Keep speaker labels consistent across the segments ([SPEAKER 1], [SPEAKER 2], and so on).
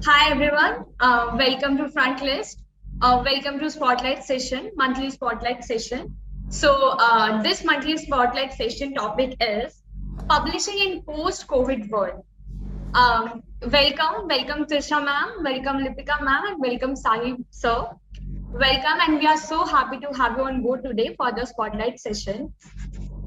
[SPEAKER 1] Hi everyone, welcome to Frontlist. Welcome to Spotlight session, monthly Spotlight session. This monthly Spotlight session topic is publishing in post-COVID world. Welcome Trisha ma'am, welcome Lipika ma'am, and welcome Sahil sir. Welcome, and we are so happy to have you on board today for the Spotlight session.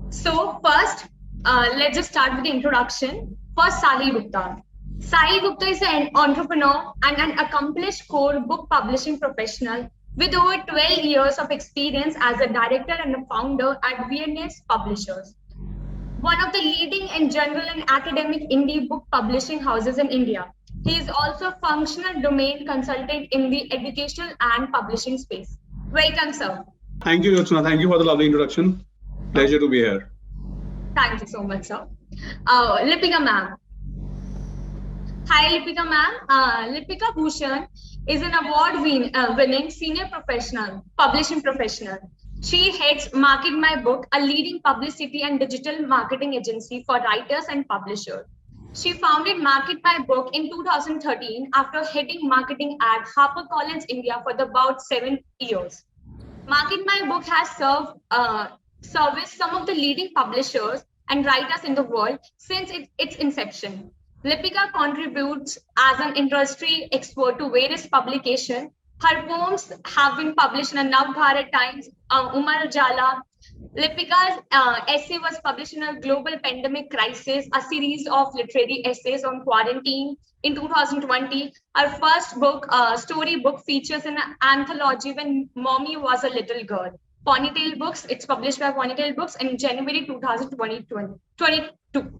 [SPEAKER 1] So first, let's just start with the introduction. First, Sahil Gupta. Sahil Gupta is an entrepreneur and an accomplished core book publishing professional with over 12 years of experience as a director and a founder at VNS Publishers, one of the leading and general and academic indie book publishing houses in India. He is also a functional domain consultant in the educational and publishing space. Welcome, sir.
[SPEAKER 2] Thank you, Yochana. Thank you for the lovely introduction. Pleasure to be here.
[SPEAKER 1] Thank you so much, sir. Lipika ma'am. Hi, Lipika ma'am. Lipika Bhushan is an award-winning senior professional, publishing professional. She heads Market My Book, a leading publicity and digital marketing agency for writers and publishers. She founded Market My Book in 2013 after heading marketing at HarperCollins India for about 7 years. Market My Book has serviced some of the leading publishers and writers in the world since its inception. Lipika contributes as an industry expert to various publications. Her poems have been published in the Navbharat Times, Umar Ujala. Lipika's essay was published in a global pandemic crisis, a series of literary essays on quarantine in 2020. Her first book, story book, features an anthology when Mommy was a little girl. Ponytail Books, it's published by Ponytail Books in January 2022.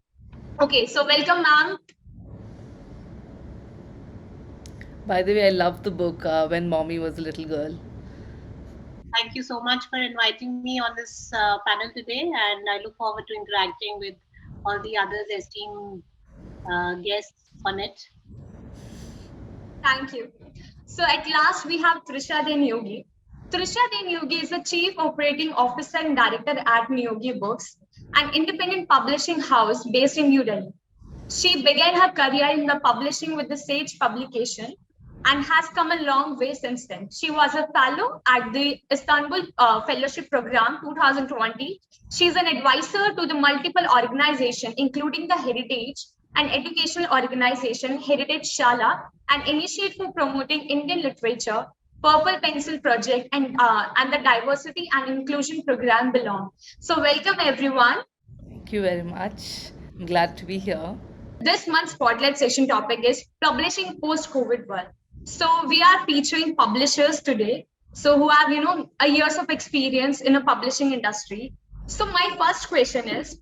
[SPEAKER 1] Okay, so welcome, ma'am.
[SPEAKER 3] By the way, I love the book When Mommy Was a Little Girl.
[SPEAKER 4] Thank you so much for inviting me on this panel today, and I look forward to interacting with all the others esteemed guests on it.
[SPEAKER 1] Thank you. So at last, we have Trisha De Niyogi. Trisha De Niyogi is the Chief Operating Officer and Director at Niyogi Books, an independent publishing house based in New Delhi. She began her career in the publishing with the Sage publication and has come a long way since then. She was a fellow at the Istanbul Fellowship Program 2020. She's an advisor to the multiple organizations, including the Heritage and educational organization Heritage Shala, an initiative for promoting Indian literature, Purple Pencil Project, and the Diversity and Inclusion Program Belong. So welcome everyone.
[SPEAKER 3] Thank you very much. I'm glad to be here.
[SPEAKER 1] This month's Spotlight session topic is publishing post-COVID world. So we are featuring publishers today, so who have a years of experience in a publishing industry. So my first question is,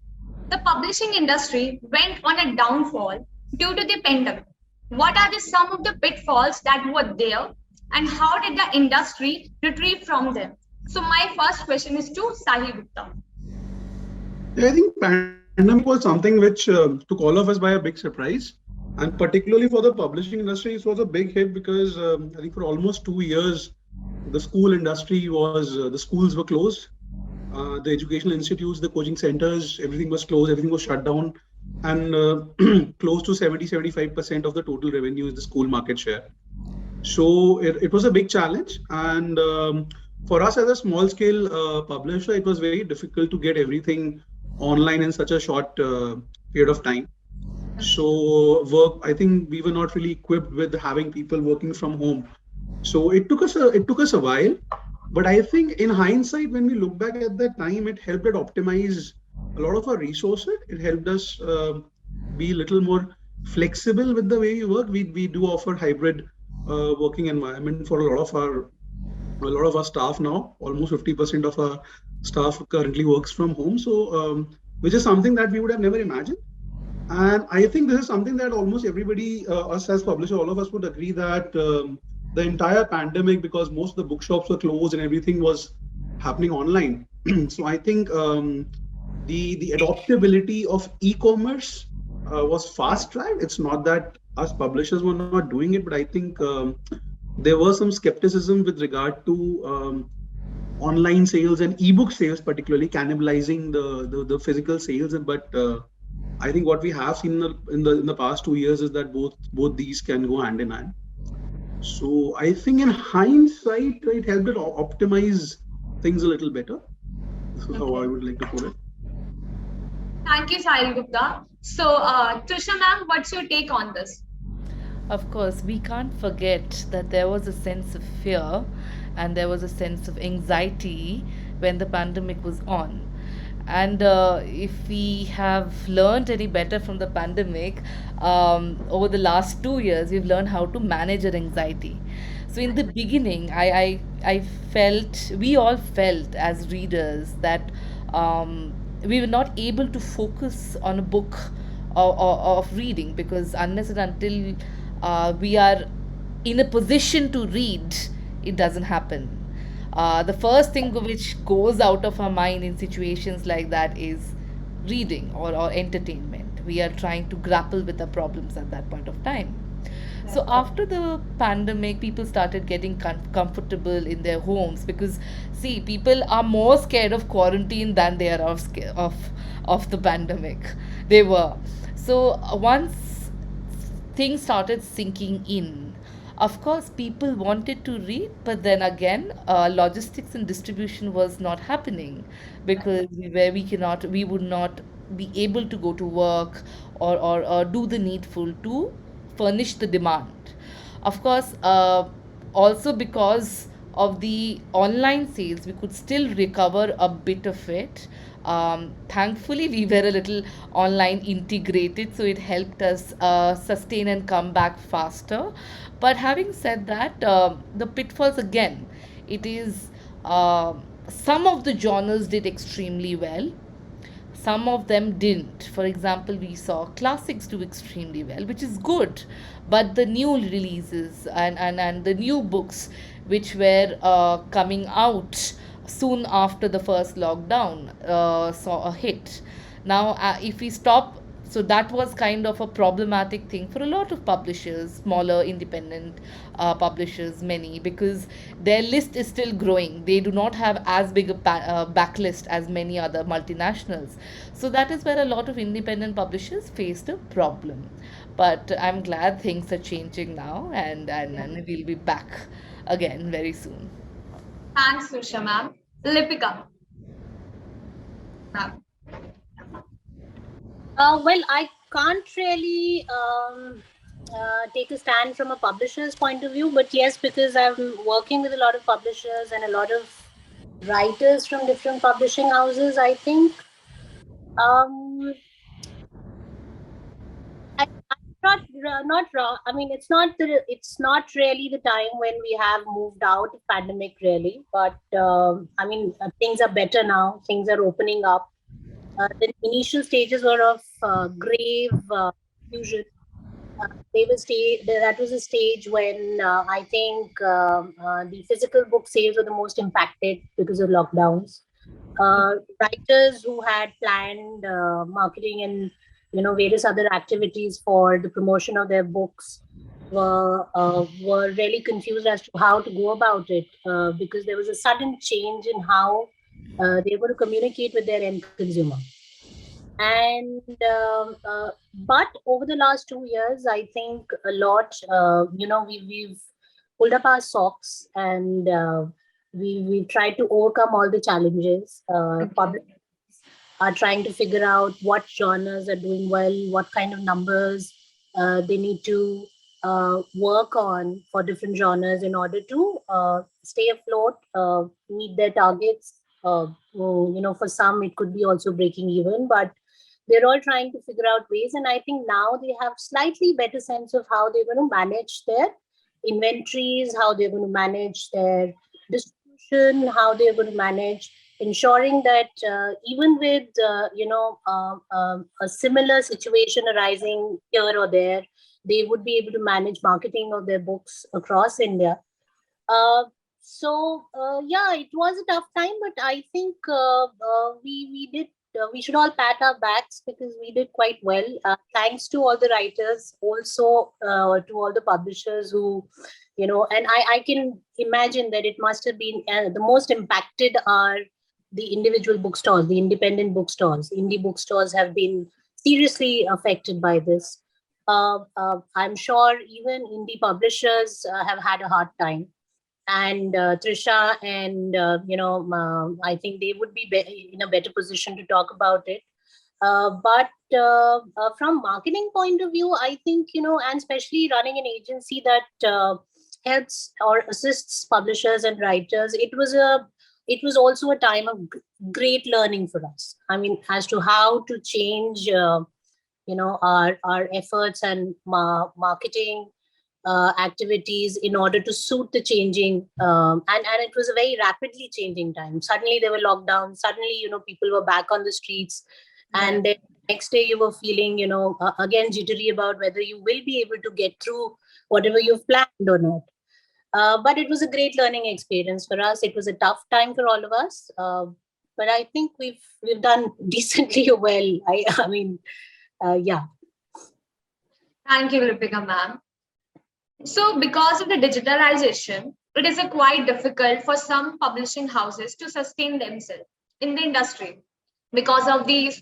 [SPEAKER 1] the publishing industry went on a downfall due to the pandemic. What are some of the pitfalls that were there, and how did the industry retrieve from them? So my first question is to Sahil Gupta.
[SPEAKER 2] I think pandemic was something which took all of us by a big surprise. And particularly for the publishing industry, it was a big hit because I think for almost 2 years, the school industry the schools were closed. The educational institutes, the coaching centers, everything was closed, everything was shut down. And close to 70-75% of the total revenue is the school market share. So it was a big challenge. And for us as a small scale publisher, it was very difficult to get everything online in such a short period of time. So I think we were not really equipped with having people working from home. So it took us a while, but I think in hindsight, when we look back at that time, it helped us optimize a lot of our resources. It helped us be a little more flexible with the way we work. We do offer hybrid working environment for a lot of our staff now. Almost 50% of our staff currently works from home. So which is something that we would have never imagined. And I think this is something that almost everybody, us as publishers, all of us would agree that the entire pandemic, because most of the bookshops were closed and everything was happening online. So I think the adoptability of e-commerce was fast-tracked. It's not that us publishers were not doing it, but I think there was some skepticism with regard to online sales and ebook sales, particularly cannibalizing the physical sales. But I think what we have seen in the past 2 years is that both these can go hand in hand. So I think in hindsight, it helped it optimize things a little better. This is how I
[SPEAKER 1] Okay.
[SPEAKER 2] would like to put it.
[SPEAKER 1] Thank you, Sahil Gupta. So, Trisha ma'am, what's your take on this?
[SPEAKER 3] Of course, we can't forget that there was a sense of fear and there was a sense of anxiety when the pandemic was on. And if we have learned any better from the pandemic, over the last 2 years, we've learned how to manage our anxiety. So in the beginning, I felt, we all felt as readers that we were not able to focus on a book of reading, because unless and until we are in a position to read, it doesn't happen. The first thing which goes out of our mind in situations like that is reading or entertainment. We are trying to grapple with the problems at that point of time. So after the pandemic, people started getting comfortable in their homes, because see, people are more scared of quarantine than they are of the pandemic. They were. So once things started sinking in, of course, people wanted to read, but then again, logistics and distribution was not happening, because we would not be able to go to work or do the needful to furnish the demand. Of course, also because of the online sales, we could still recover a bit of it. Thankfully, we were a little online integrated, so it helped us sustain and come back faster. But having said that, the pitfalls again, it is some of the genres did extremely well, some of them didn't. For example, we saw classics do extremely well, which is good, but the new releases and the new books which were coming out soon after the first lockdown saw a hit. Now, if we stop, so that was kind of a problematic thing for a lot of publishers, smaller independent publishers, many, because their list is still growing. They do not have as big a backlist as many other multinationals. So that is where a lot of independent publishers faced a problem. But I'm glad things are changing now, and we'll be back again very soon.
[SPEAKER 1] Thanks, Trisha ma'am. Lipika ma'am.
[SPEAKER 4] Well, I can't really take a stand from a publisher's point of view, but yes, because I'm working with a lot of publishers and a lot of writers from different publishing houses, I think um, not wrong. I mean, it's not really the time when we have moved out of pandemic, really. But I mean, things are better now. Things are opening up. The initial stages were of grave confusion. They were that was a stage when I think the physical book sales were the most impacted because of lockdowns. Writers who had planned marketing and various other activities for the promotion of their books were really confused as to how to go about it, because there was a sudden change in how they were to communicate with their end consumer. And but over the last 2 years, I think a lot, we've pulled up our socks, and we've tried to overcome all the challenges.
[SPEAKER 1] Okay.
[SPEAKER 4] Are trying to figure out what genres are doing well, what kind of numbers they need to work on for different genres in order to stay afloat, meet their targets. For some, it could be also breaking even, but they're all trying to figure out ways. And I think now they have slightly better sense of how they're going to manage their inventories, how they're going to manage their distribution, how they're going to manage ensuring that even with a similar situation arising here or there, they would be able to manage marketing of their books across India. uh, yeah, it was a tough time, but I think we did. We should all pat our backs because we did quite well. Thanks to all the writers, also to all the publishers who, and I can imagine that it must have been the most impacted are the individual bookstores, the independent bookstores. Indie bookstores have been seriously affected by this. I'm sure even indie publishers have had a hard time. And Trisha and I think they would be in a better position to talk about it. But from marketing point of view, I think, and especially running an agency that helps or assists publishers and writers, it was also a time of great learning for us. I mean, as to how to change our efforts and marketing activities in order to suit the changing and it was a very rapidly changing time. Suddenly there were lockdowns, suddenly people were back on the streets, and then next day you were feeling again jittery about whether you will be able to get through whatever you've planned or not. But it was a great learning experience for us. It was a tough time for all of us, but I think we've done decently well. I mean, yeah.
[SPEAKER 1] Thank you, Lipika ma'am. So, because of the digitalization, it is quite difficult for some publishing houses to sustain themselves in the industry because of these,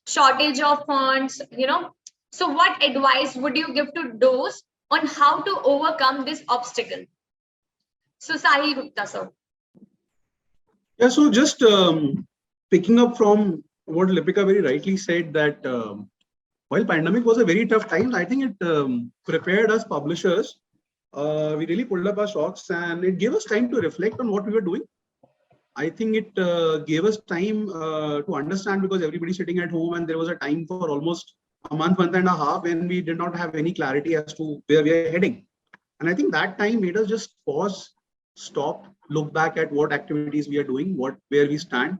[SPEAKER 1] shortage of funds. So, what advice would you give to those on how to overcome this obstacle? So, Sahil Gupta, sir.
[SPEAKER 2] Yeah, so just picking up from what Lipika very rightly said, that while pandemic was a very tough time, I think it prepared us publishers. We really pulled up our socks and it gave us time to reflect on what we were doing. I think it gave us time to understand, because everybody's sitting at home and there was a time for almost a month and a half when we did not have any clarity as to where we are heading. And I think that time made us just pause, stop, look back at what activities we are doing, where we stand,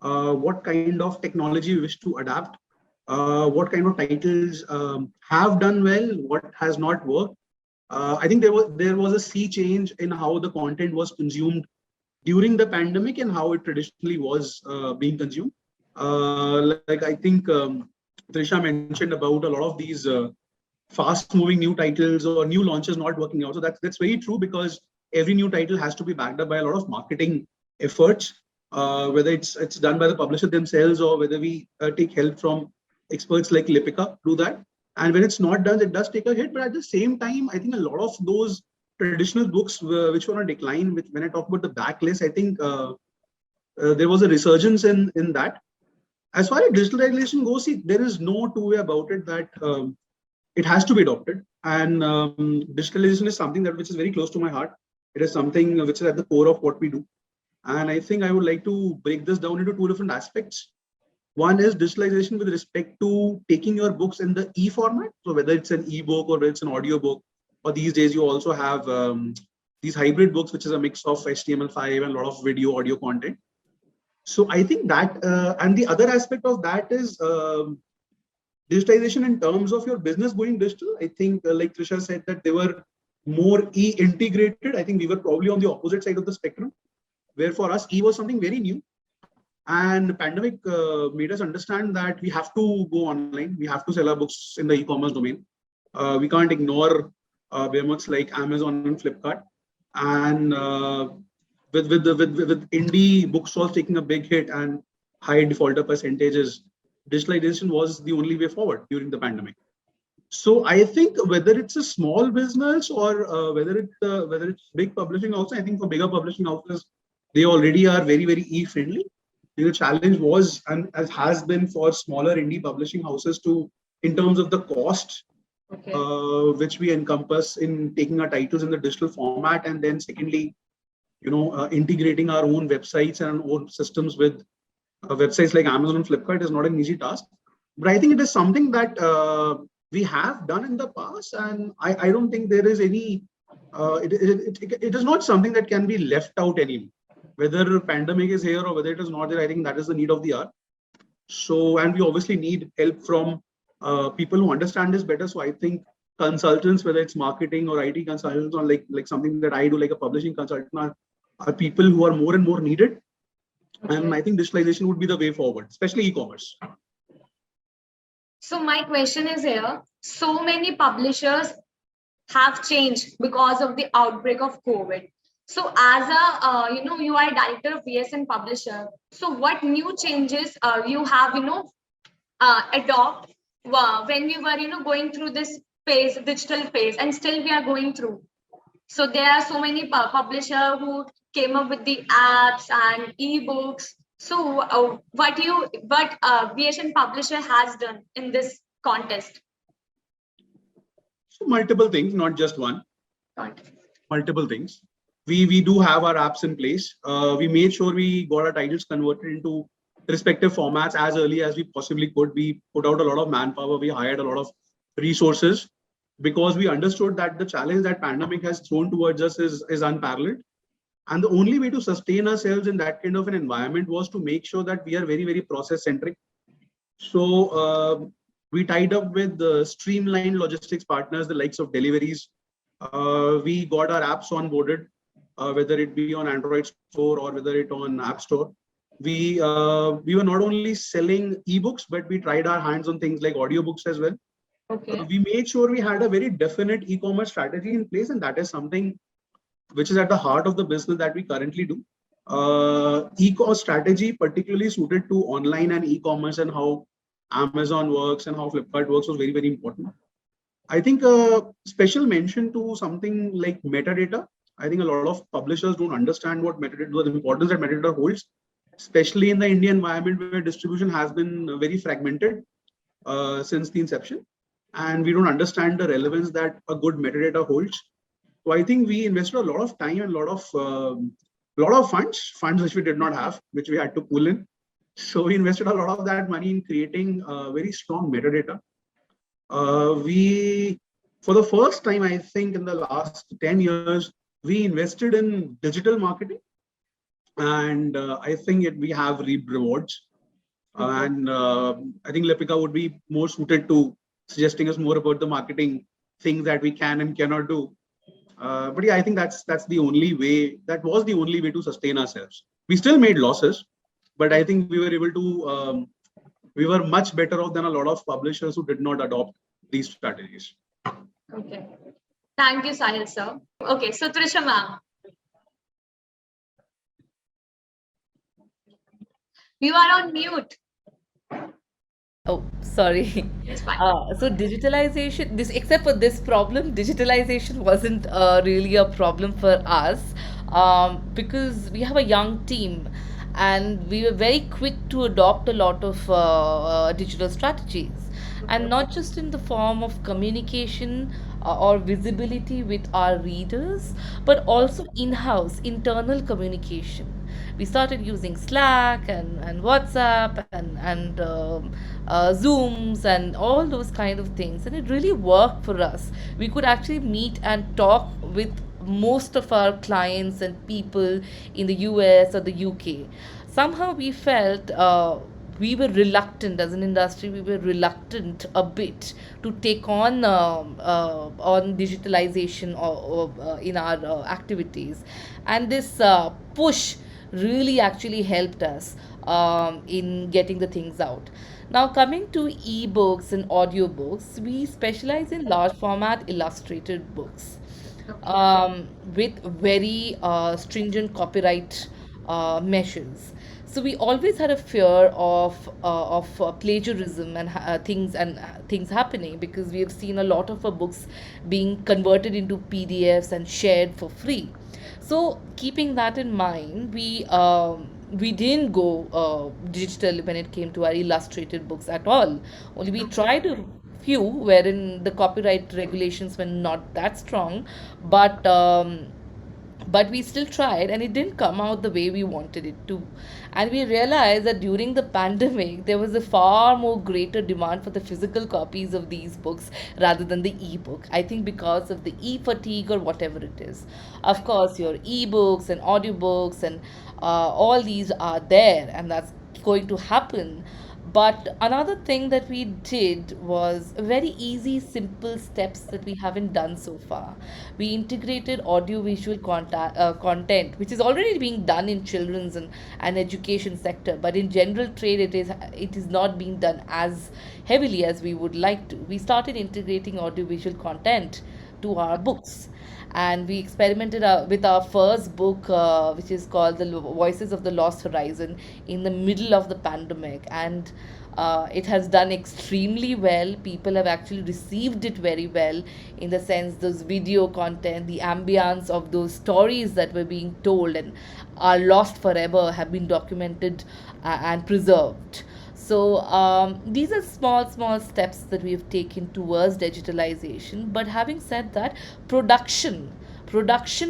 [SPEAKER 2] what kind of technology we wish to adapt, what kind of titles have done well, what has not worked. I think there was a sea change in how the content was consumed during the pandemic and how it traditionally was being consumed. Like I think Trisha mentioned about a lot of these fast-moving new titles or new launches not working out. So that's very true, because every new title has to be backed up by a lot of marketing efforts, whether it's done by the publisher themselves or whether we take help from experts like Lipika do that. And when it's not done, it does take a hit. But at the same time, I think a lot of those traditional books which were on decline, when I talk about the backlist, I think there was a resurgence in that. As far as digitalization goes, see, there is no two way about it that it has to be adopted. And digitalization is something which is very close to my heart. It is something which is at the core of what we do. And I think I would like to break this down into two different aspects. One is digitalization with respect to taking your books in the e-format. So whether it's an e-book or whether it's an audio book, or these days you also have these hybrid books, which is a mix of HTML5 and a lot of video, audio content. So I think that, and the other aspect of that is digitization in terms of your business going digital. I think, like Trisha said, that they were more e-integrated. I think we were probably on the opposite side of the spectrum, where for us, e was something very new. And the pandemic made us understand that we have to go online. We have to sell our books in the e-commerce domain. We can't ignore behemoths like Amazon and Flipkart. And with indie bookstores taking a big hit and high defaulter percentages, digitalization was the only way forward during the pandemic. So I think whether it's a small business or whether it's big publishing houses, I think for bigger publishing houses, they already are very, very e-friendly. The challenge was, and as has been for smaller indie publishing houses, to, in terms of the cost, which we encompass in taking our titles in the digital format, and then secondly, integrating our own websites and our own systems with websites like Amazon and Flipkart is not an easy task. But I think it is something that we have done in the past, and I don't think there is any. It is not something that can be left out anymore. Whether pandemic is here or whether it is not there, I think that is the need of the hour. So, and we obviously need help from people who understand this better. So I think consultants, whether it's marketing or IT consultants, or like something that I do, like a publishing consultant, are people who are more and more needed. And I think digitalization would be the way forward, especially e-commerce.
[SPEAKER 1] So my question is here, so many publishers have changed because of the outbreak of COVID. So as a, you are a director of VSN publisher. So what new changes you have, adopt when we were, going through this phase, digital phase, and still we are going through. So there are so many publisher who came up with the apps and ebooks. So what VSN publisher has done in this contest?
[SPEAKER 2] So multiple things, not just one.
[SPEAKER 1] Contest.
[SPEAKER 2] Multiple things. We do have our apps in place. We made sure we got our titles converted into respective formats as early as we possibly could. We put out a lot of manpower. We hired a lot of resources because we understood that the challenge that pandemic has thrown towards us is unparalleled. And the only way to sustain ourselves in that kind of an environment was to make sure that we are very, very process centric. So we tied up with the streamlined logistics partners, the likes of deliveries. We got our apps onboarded, whether it be on Android store or whether it on App Store. We were not only selling ebooks, but we tried our hands on things like audiobooks as well.
[SPEAKER 1] Okay.
[SPEAKER 2] We made sure we had a very definite e-commerce strategy in place, and that is something which is at the heart of the business that we currently do. E-commerce strategy, particularly suited to online and e-commerce and how Amazon works and how Flipkart works, was very, very important. I think a special mention to something like metadata. I think a lot of publishers don't understand what metadata, the importance that metadata holds, especially in the Indian environment where distribution has been very fragmented since the inception. And we don't understand the relevance that a good metadata holds. So I think we invested a lot of time and a lot of funds which we did not have, which we had to pull in. So we invested a lot of that money in creating very strong metadata. We, for the first time, I think in the last 10 years, we invested in digital marketing, and I think we have reaped rewards. And I think Lipika would be more suited to suggesting us more about the marketing things that we can and cannot do. But yeah, I think that's the only way. That was the only way to sustain ourselves. We still made losses, but I think we were able to. We were much better off than a lot of publishers who did not adopt these strategies.
[SPEAKER 1] Okay. Thank you, Sahil sir. Okay, so Trisha ma'am, you are on mute.
[SPEAKER 3] Oh, sorry.
[SPEAKER 1] It's fine.
[SPEAKER 3] So digitalization, this except for this problem, digitalization wasn't really a problem for us because we have a young team and we were very quick to adopt a lot of digital strategies. And not just in the form of communication or visibility with our readers, but also in-house internal communication. We started using Slack and WhatsApp and Zooms and all those kind of things, and it really worked for us. We could actually meet and talk with most of our clients and people in the US or the UK. Somehow we felt we were reluctant as an industry. We were reluctant a bit to take on digitalization or in our activities, and this push really actually helped us in getting the things out. Now, coming to ebooks and audiobooks, we specialize in large format illustrated books with very stringent copyright measures. So we always had a fear of plagiarism and things happening because we have seen a lot of our books being converted into PDFs and shared for free. So keeping that in mind, we didn't go digital when it came to our illustrated books at all. Only we tried a few wherein the copyright regulations were not that strong, but but we still tried and it didn't come out the way we wanted it to. And we realized that during the pandemic there was a far more greater demand for the physical copies of these books rather than the ebook. I think because of the e-fatigue or whatever it is. Of course, your ebooks and audiobooks and all these are there, and that's going to happen. But another thing that we did was very easy, simple steps that we haven't done so far. We integrated audiovisual content, which is already being done in children's and education sector, but in general trade, it is not being done as heavily as we would like to. We started integrating audiovisual content to our books, and we experimented with our first book, which is called The Voices of the Lost Horizon, in the middle of the pandemic. And It has done extremely well. People have actually received it very well, in the sense those video content, the ambience of those stories that were being told and are lost forever have been documented and preserved. So these are small steps that we have taken towards digitalization. But having said that, production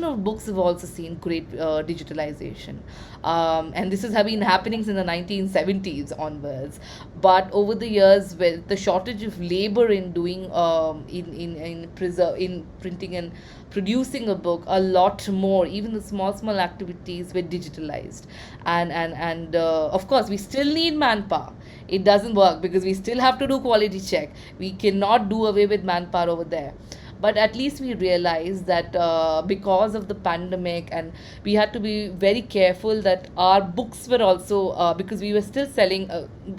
[SPEAKER 3] of books have also seen great digitalization, and this has been happening since the 1970s onwards. But over the years, with the shortage of labor in doing in printing and producing a book, a lot more, even the small activities were digitalized. And of course, we still need manpower. It doesn't work because we still have to do quality check. We cannot do away with manpower over there. But at least we realized that because of the pandemic, and we had to be very careful that our books were also, because we were still selling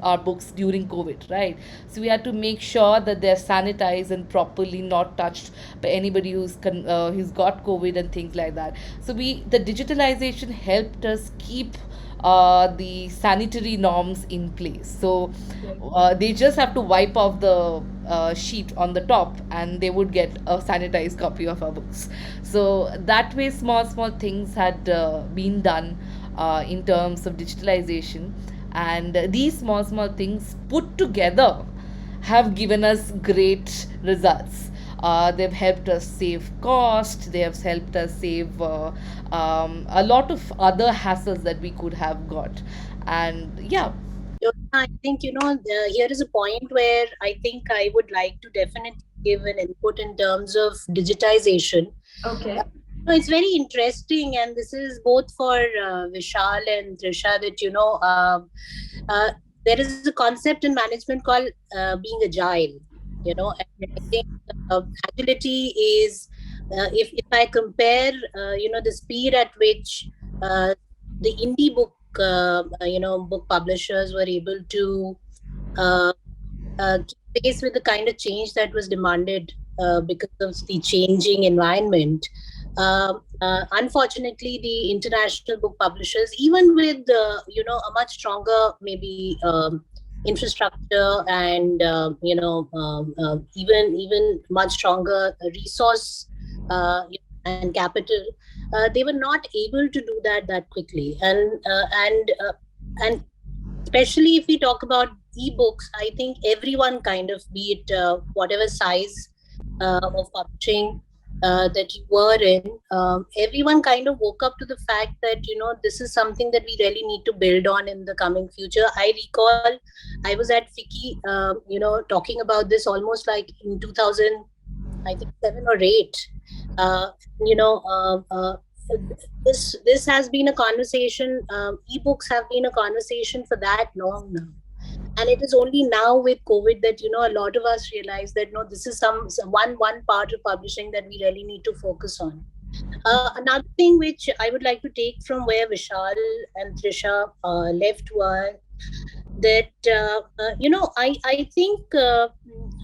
[SPEAKER 3] our books during COVID, right? So we had to make sure that they're sanitized and properly not touched by anybody who's got COVID and things like that. So the digitalization helped us keep the sanitary norms in place. So they just have to wipe off the sheet on the top, and they would get a sanitized copy of our books. So that way, small things had been done in terms of digitalization, and these small things put together have given us great results. They've helped us save cost. They have helped us save a lot of other hassles that we could have got. And yeah.
[SPEAKER 4] I think, here is a point where I think I would like to definitely give an input in terms of digitization.
[SPEAKER 1] Okay.
[SPEAKER 4] It's very interesting, and this is both for Vishal and Trisha, that, uh, there is a concept in management called being agile, and I think agility is, if I compare, the speed at which the indie book publishers were able to uh, keep pace with the kind of change that was demanded because of the changing environment. Unfortunately, the international book publishers, even with a much stronger maybe infrastructure and even much stronger resource and capital, they were not able to do that quickly. And especially if we talk about ebooks, I think everyone kind of, be it whatever size of publishing that you were in, everyone kind of woke up to the fact that this is something that we really need to build on in the coming future. I recall I was at FICCI, talking about this almost like in 2000, I think 7 or 8. uh, you know this has been a conversation. Ebooks have been a conversation for that long now, and it is only now with COVID that a lot of us realize that no, this is some one part of publishing that we really need to focus on. Another thing which I would like to take from where Vishal and Trisha left was that I think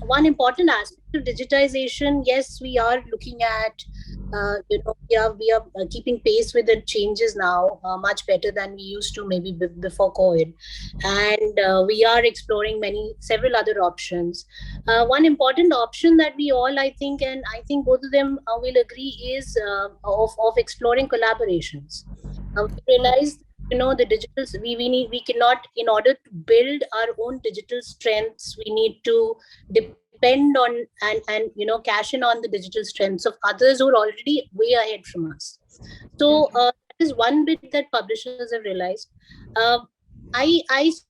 [SPEAKER 4] one important aspect of digitization, yes, we are looking at we are keeping pace with the changes now much better than we used to maybe before COVID, and we are exploring several other options. One important option that we all, I think, and I think both of them will agree, is of exploring collaborations. We realize the digital, we cannot, in order to build our own digital strengths, we need to depend on and cash in on the digital strengths of others who are already way ahead from us. So that is one bit that publishers have realized. I still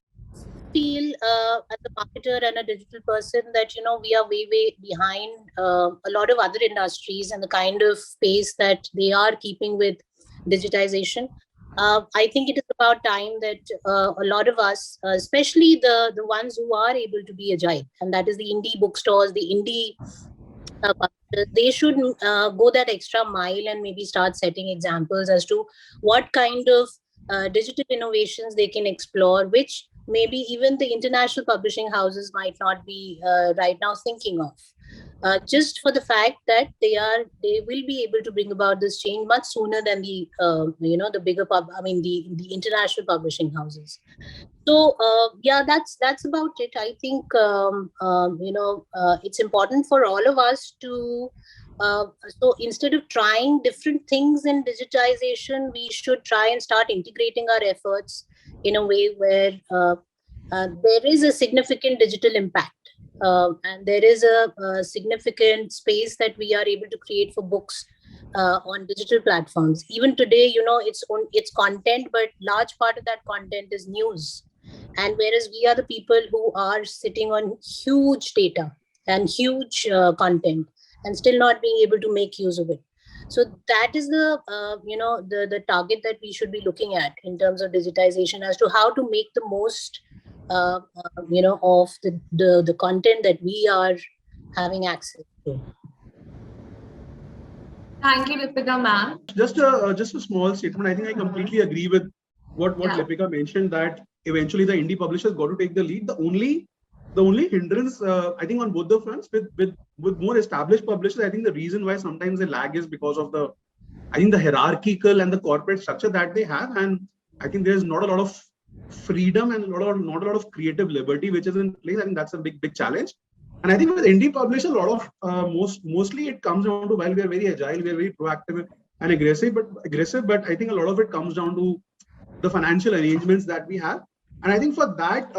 [SPEAKER 4] feel as a marketer and a digital person that we are way behind a lot of other industries and the kind of pace that they are keeping with digitization. I think it is about time that a lot of us, especially the ones who are able to be agile, and that is the indie bookstores, the indie publishers, they should go that extra mile and maybe start setting examples as to what kind of digital innovations they can explore, which maybe even the international publishing houses might not be right now thinking of. just for the fact that they will be able to bring about this change much sooner than the the bigger the international publishing houses. So yeah, that's about it. I think it's important for all of us to so instead of trying different things in digitization, we should try and start integrating our efforts in a way where there is a significant digital impact, and there is a significant space that we are able to create for books on digital platforms. Even today, it's content, but large part of that content is news. And whereas we are the people who are sitting on huge data and huge content and still not being able to make use of it. So that is the target that we should be looking at in terms of digitization, as to how to make the most of the content that we are having access to.
[SPEAKER 1] Thank you, Lipika ma'am.
[SPEAKER 2] Just a small statement. I think I completely agree with what Lipika mentioned, that eventually the indie publishers got to take the lead. The only hindrance, I think, on both the fronts with more established publishers, I think the reason why sometimes they lag is because of the hierarchical and the corporate structure that they have, and I think there's not a lot of freedom and not a lot of creative liberty which is in place. I think that's a big challenge. And I think with indie publishers, a lot of mostly it comes down to, while we are very agile, we are very proactive and aggressive, but I think a lot of it comes down to the financial arrangements that we have. And I think for that,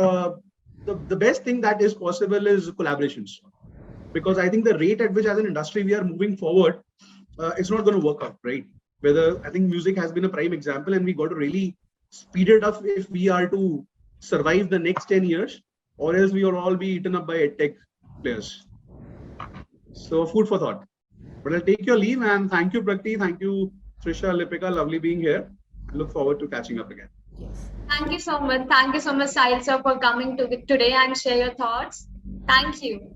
[SPEAKER 2] the best thing that is possible is collaborations, because I think the rate at which as an industry we are moving forward, it's not going to work out, right? Whether I think music has been a prime example, and we got to really speed it up if we are to survive the next 10 years, or else we will all be eaten up by tech players. So food for thought. But I'll take your leave, and thank you, Prakriti. Thank you, Trisha, Lipika. Lovely being here. I look forward to catching up again.
[SPEAKER 3] Yes.
[SPEAKER 1] Thank you so much. Thank you so much, Sahil sir, for coming today and share your thoughts. Thank you.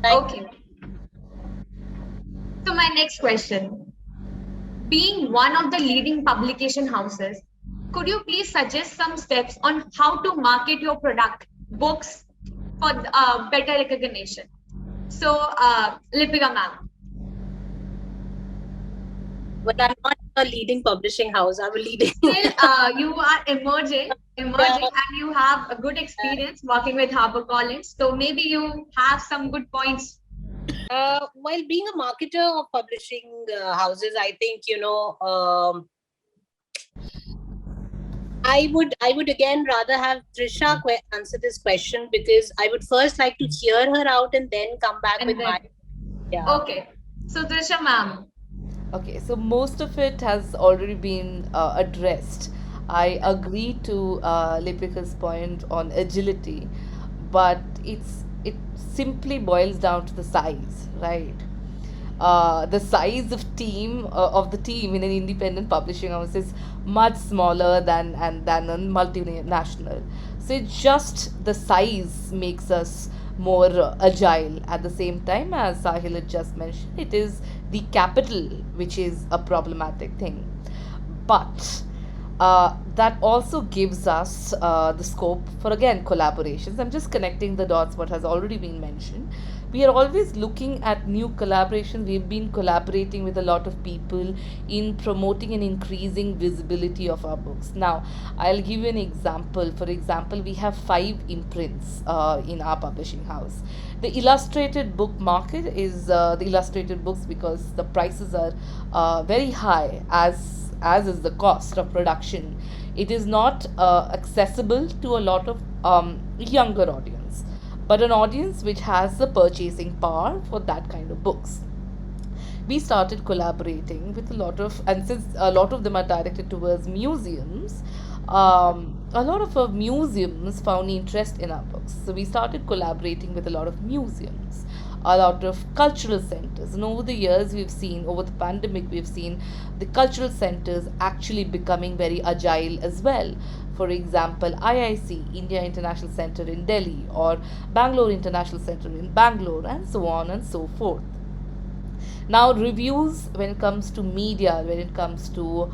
[SPEAKER 1] Okay. So my next question. Being one of the leading publication houses, could you please suggest some steps on how to market your product, books, for better recognition? So, Lipika ma'am.
[SPEAKER 4] Well, I'm not a leading publishing house. I'm a leading.
[SPEAKER 1] Still, you are emerging, and you have a good experience working with HarperCollins. So maybe you have some good points.
[SPEAKER 4] While being a marketer of publishing houses, I think I would again rather have Trisha answer this question, because I would first like to hear her out and then come back with my.
[SPEAKER 1] Yeah. Okay. So Trisha ma'am.
[SPEAKER 3] Okay, so most of it has already been addressed. I agree to Lipika's point on agility, but it simply boils down to the size, right? The size of the team in an independent publishing house is much smaller than a multinational. So it's just the size makes us more agile. At the same time, as Sahil had just mentioned, it is the capital which is a problematic thing. But that also gives us the scope for, again, collaborations. I'm just connecting the dots what has already been mentioned. We are always looking at new collaborations. We've been collaborating with a lot of people in promoting and increasing visibility of our books. Now, I'll give you an example. For example, we have 5 imprints in our publishing house. The illustrated book market is the illustrated books, because the prices are very high, as is the cost of production. It is not accessible to a lot of younger audience, but an audience which has the purchasing power for that kind of books. We started collaborating with a lot of, and since a lot of them are directed towards museums, a lot of museums found interest in our books. So we started collaborating with a lot of museums, a lot of cultural centers. And over the years, over the pandemic, we've seen the cultural centers actually becoming very agile as well. For example, IIC, India International Center in Delhi, or Bangalore International Center in Bangalore, and so on and so forth. Now, reviews, when it comes to media, when it comes to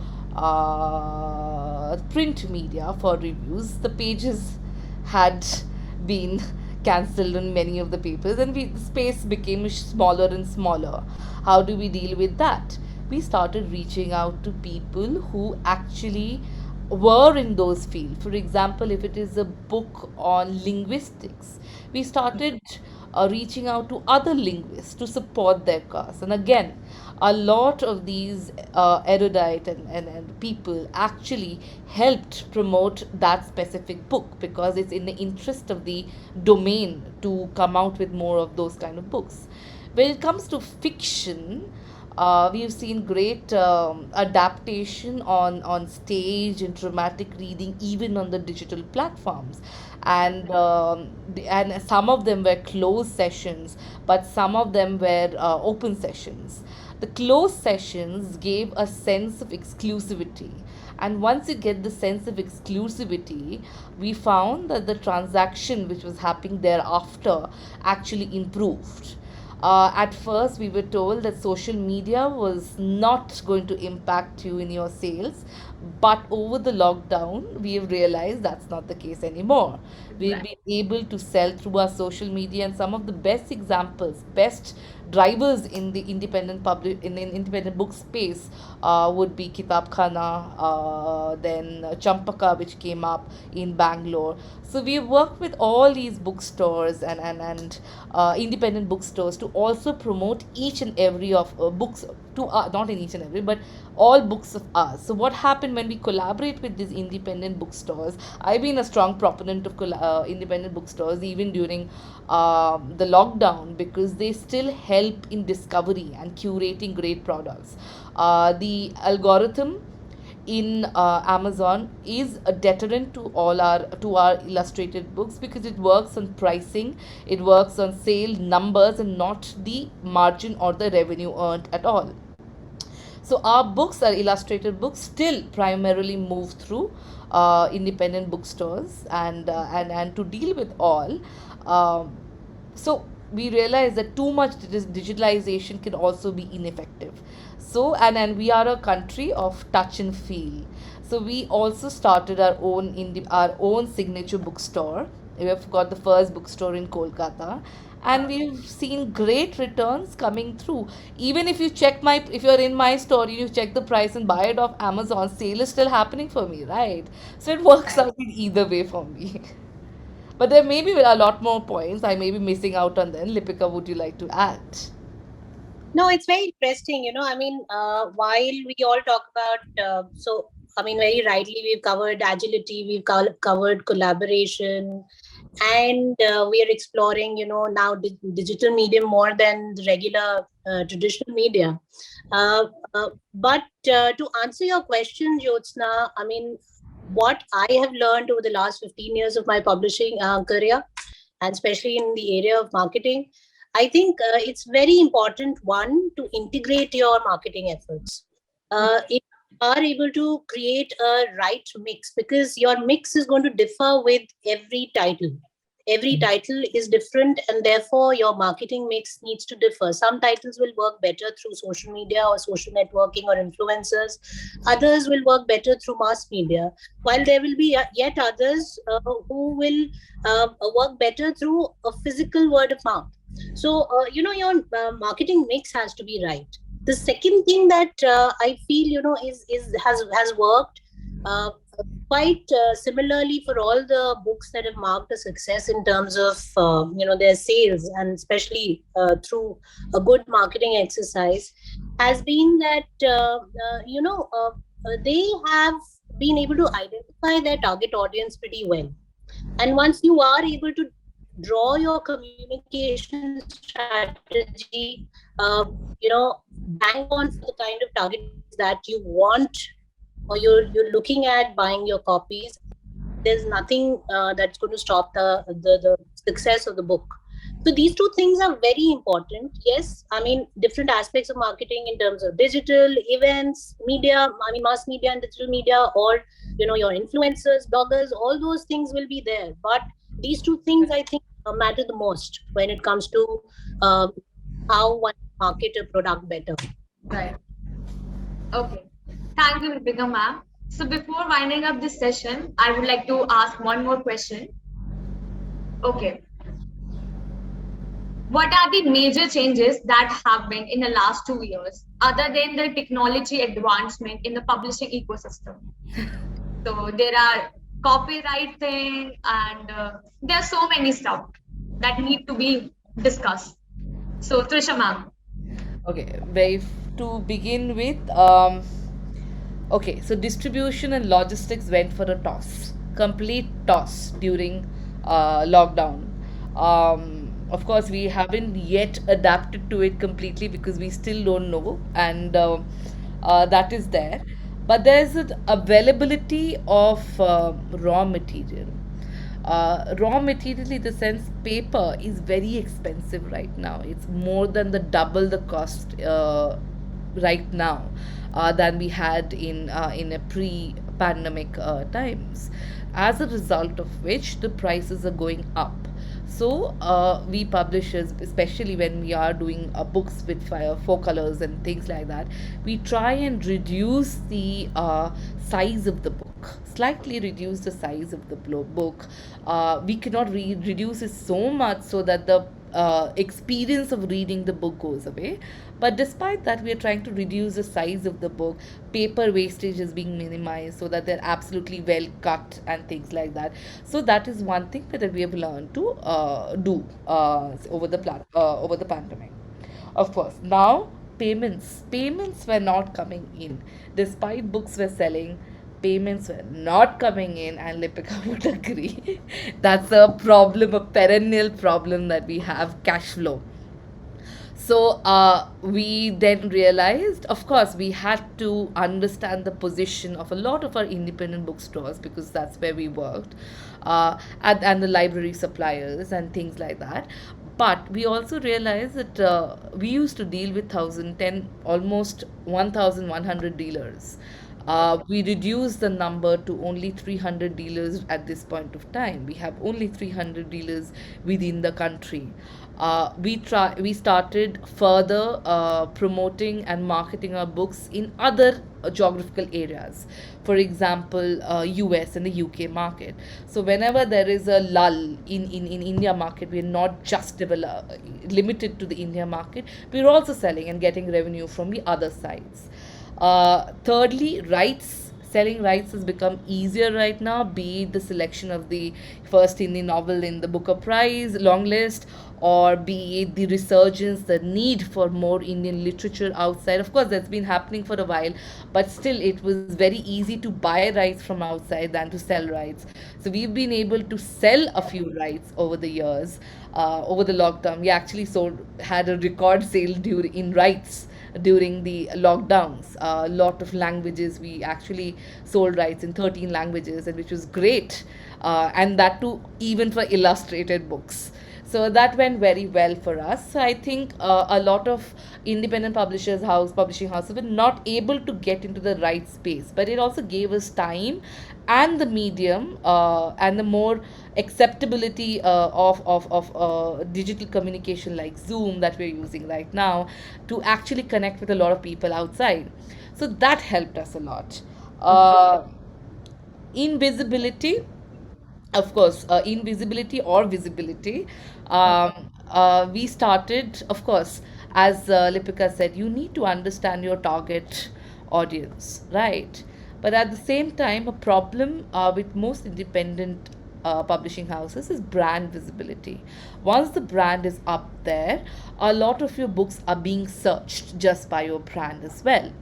[SPEAKER 3] print media for reviews, the pages had been cancelled on many of the papers, and the space became smaller and smaller. How do we deal with that? We started reaching out to people who actually were in those fields. For example, if it is a book on linguistics, we started reaching out to other linguists to support their cause. And again, a lot of these erudite and people actually helped promote that specific book, because it's in the interest of the domain to come out with more of those kind of books. When it comes to fiction, we've seen great adaptation on stage and dramatic reading, even on the digital platforms. And some of them were closed sessions, but some of them were open sessions. The closed sessions gave a sense of exclusivity. And once you get the sense of exclusivity, we found that the transaction which was happening thereafter actually improved. At first, we were told that social media was not going to impact you in your sales, but over the lockdown, we have realized that's not the case anymore. We've
[SPEAKER 1] Right.
[SPEAKER 3] been able to sell through our social media, and some of the best examples, best drivers in the independent book space would be Kitab Khana, then Champaka, which came up in Bangalore. So we have worked with all these bookstores and independent bookstores to also promote each and every of books to not in each and every, but all books of ours. So what happened when we collaborate with these independent bookstores? I've been a strong proponent of independent bookstores even during the lockdown, because they still help in discovery and curating great products. The algorithm in Amazon is a deterrent to our illustrated books, because it works on pricing, it works on sale numbers, and not the margin or the revenue earned at all. So our books, our illustrated books, still primarily move through independent bookstores, and to deal with all. Um, so we realize that too much digitalization can also be ineffective. So and we are a country of touch and feel. So we also started our own signature bookstore. We have got the first bookstore in Kolkata, and we've seen great returns coming through. Even if you're in my store, you check the price and buy it off Amazon, sale is still happening for me, right? So it works
[SPEAKER 1] Right.
[SPEAKER 3] out in either way for me. But there may be a lot more points I may be missing out on. Then, Lipika, would you like to add?
[SPEAKER 4] No, it's very interesting. I mean, while we all talk about, I mean, very rightly, we've covered agility, we've covered collaboration, and we are exploring, now digital medium more than the regular traditional media. Uh, but to answer your question, Jyotsna, I mean, what I have learned over the last 15 years of my publishing career, and especially in the area of marketing, I think it's very important, one, to integrate your marketing efforts. If you are able to create a right mix, because your mix is going to differ with every title. Every title is different, and therefore your marketing mix needs to differ. Some titles will work better through social media or social networking or influencers. Others will work better through mass media, while there will be yet others who will work better through a physical word of mouth. So, your marketing mix has to be right. The second thing that I feel, has worked uh, quite similarly for all the books that have marked a success in terms of their sales, and especially through a good marketing exercise, has been that they have been able to identify their target audience pretty well. And once you are able to draw your communication strategy, bang on for the kind of target audience that you want, or you're looking at buying your copies, there's nothing that's going to stop the success of the book. So these two things are very important. Yes, I mean, different aspects of marketing in terms of digital events, media, I mean, mass media and digital media, or your influencers, bloggers, all those things will be there. But these two things, I think, matter the most when it comes to um, how one market a product better.
[SPEAKER 1] Right. Okay. Thank you, Lipika ma'am. So before winding up this session, I would like to ask one more question. Okay. what are the major changes that happened in the last 2 years, other than the technology advancement in the publishing ecosystem? So there are copyright thing, and there are so many stuff that need to be discussed. So Trisha ma'am.
[SPEAKER 3] Okay, to begin with, okay, so distribution and logistics went for a toss, complete toss during lockdown. Of course, we haven't yet adapted to it completely because we still don't know, and that is there. But there's an availability of raw material. Raw material in the sense paper is very expensive right now. It's more than the double the cost right now than we had in a pre-pandemic times. As a result of which the prices are going up. So we publishers, especially when we are doing books with four colors and things like that, we try and reduce the size of the book, slightly reduce the size of the book. We cannot reduce it so much so that the experience of reading the book goes away. But despite that, we are trying to reduce the size of the book. Paper wastage is being minimized so that they're absolutely well cut and things like that. So that is one thing that we have learned to do over the pandemic. Of course, now payments were not coming in, despite books were selling. Payments were not coming in, and Lipika would agree. That's a problem, a perennial problem that we have, cash flow. So we then realized, of course, we had to understand the position of a lot of our independent bookstores because that's where we worked, and the library suppliers and things like that. But we also realized that we used to deal with 1,010, almost 1,100 dealers. We reduced the number to only 300 dealers at this point of time. We have only 300 dealers within the country. We started further promoting and marketing our books in other geographical areas, for example US and the UK market. So whenever there is a lull in India market, we're not just limited to the India market, we're also selling and getting revenue from the other sides. Thirdly, rights. Selling rights has become easier right now, be it the selection of the first Indian novel in the Booker Prize long list, or be it the resurgence, the need for more Indian literature outside. Of course, that's been happening for a while, but still, it was very easy to buy rights from outside than to sell rights. So, we've been able to sell a few rights over the years. Over the lockdown, we actually had a record sale in rights during the lockdowns. A lot of languages, we actually sold rights in 13 languages, and which was great. And that too, even for illustrated books. So that went very well for us. So I think a lot of independent publishing houses were not able to get into the right space, but it also gave us time and the medium and the more acceptability of digital communication like Zoom that we're using right now to actually connect with a lot of people outside. So that helped us a lot. Invisibility, of course, invisibility or visibility. We started, of course, as Lipika said, you need to understand your target audience, right? But at the same time, a problem with most independent publishing houses is brand visibility. Once the brand is up there, a lot of your books are being searched just by your brand as well.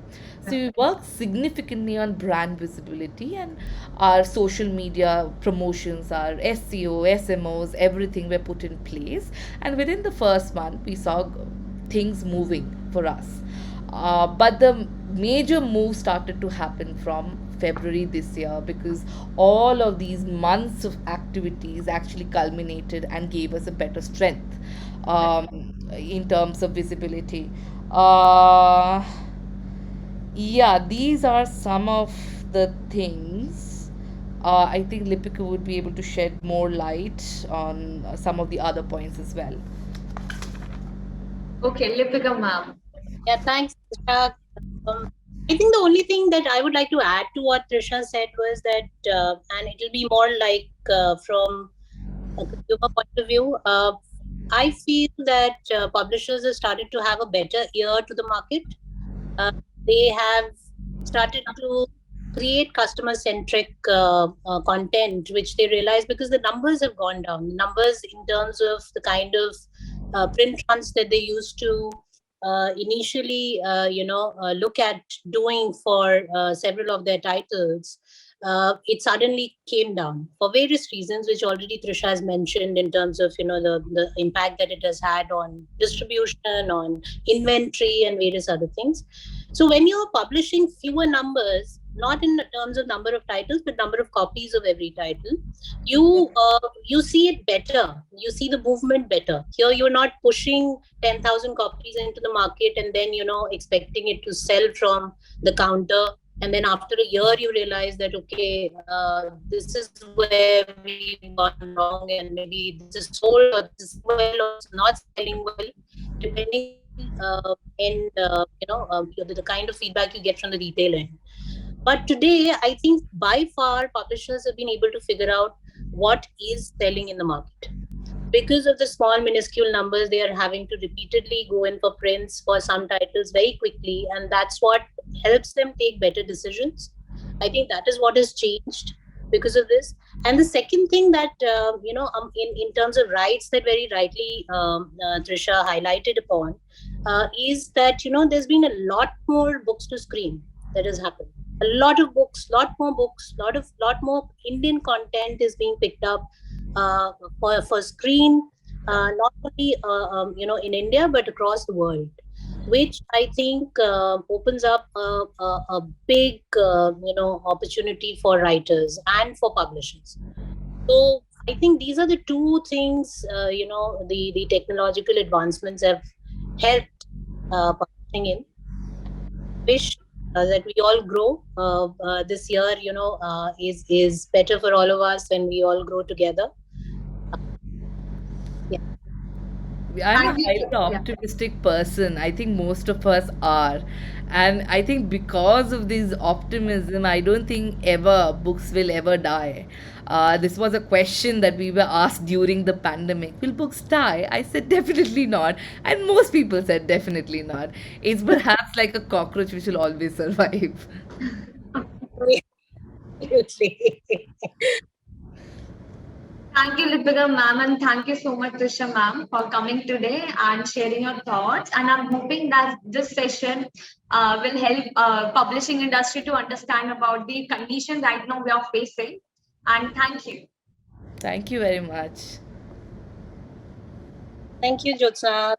[SPEAKER 3] So we work significantly on brand visibility and our social media promotions, our SEO, SMOs, everything were put in place. And within the first month, we saw things moving for us. But the major move started to happen from February this year because all of these months of activities actually culminated and gave us a better strength in terms of visibility. Uh, yeah, these are some of the things. I think Lipika would be able to shed more light on some of the other points as well.
[SPEAKER 1] Okay, Lipika ma'am.
[SPEAKER 4] Yeah, thanks, Trisha. Um, I think the only thing that I would like to add to what Trisha said was that, and it'll be more like from a consumer point of view. I feel that publishers have started to have a better ear to the market. They have started to create customer-centric content, which they realize because the numbers have gone down. The numbers in terms of the kind of print runs that they used to initially, look at doing for several of their titles, it suddenly came down for various reasons, which already Trisha has mentioned in terms of the impact that it has had on distribution, on inventory, and various other things. So when you're publishing fewer numbers, not in terms of number of titles, but number of copies of every title, you see it better. You see the movement better. Here you're not pushing 10,000 copies into the market and then expecting it to sell from the counter, and then after a year you realize that okay, this is where we've gone wrong, and maybe this is sold or this is well or it's not selling well, depending the kind of feedback you get from the retail end. But today, I think by far publishers have been able to figure out what is selling in the market. Because of the small, minuscule numbers, they are having to repeatedly go in for prints for some titles very quickly, and that's what helps them take better decisions. I think that is what has changed because of this. And the second thing that in terms of rights that very rightly Trisha highlighted upon is that there's been a lot more books to screen that has happened. A lot of books, lot more Indian content is being picked up for screen, not only in India but across the world, which I think opens up a big opportunity for writers and for publishers. So I think these are the two things the technological advancements have helped publishing in. Wish that we all grow this year. Is better for all of us when we all grow together.
[SPEAKER 3] I'm a
[SPEAKER 1] Thank you.
[SPEAKER 3] highly
[SPEAKER 1] Yeah.
[SPEAKER 3] optimistic person. I think most of us are. And I think because of this optimism, I don't think ever books will ever die. This was a question that we were asked during the pandemic. Will books die? I said definitely not. And most people said definitely not. It's perhaps like a cockroach which will always survive.
[SPEAKER 4] Absolutely.
[SPEAKER 1] Thank you, Lipika ma'am, and thank you so much, Trisha ma'am, for coming today and sharing your thoughts. And I'm hoping that this session will help publishing industry to understand about the conditions right now we are facing. And thank you.
[SPEAKER 3] Thank you very much.
[SPEAKER 4] Thank you, Jyotsna.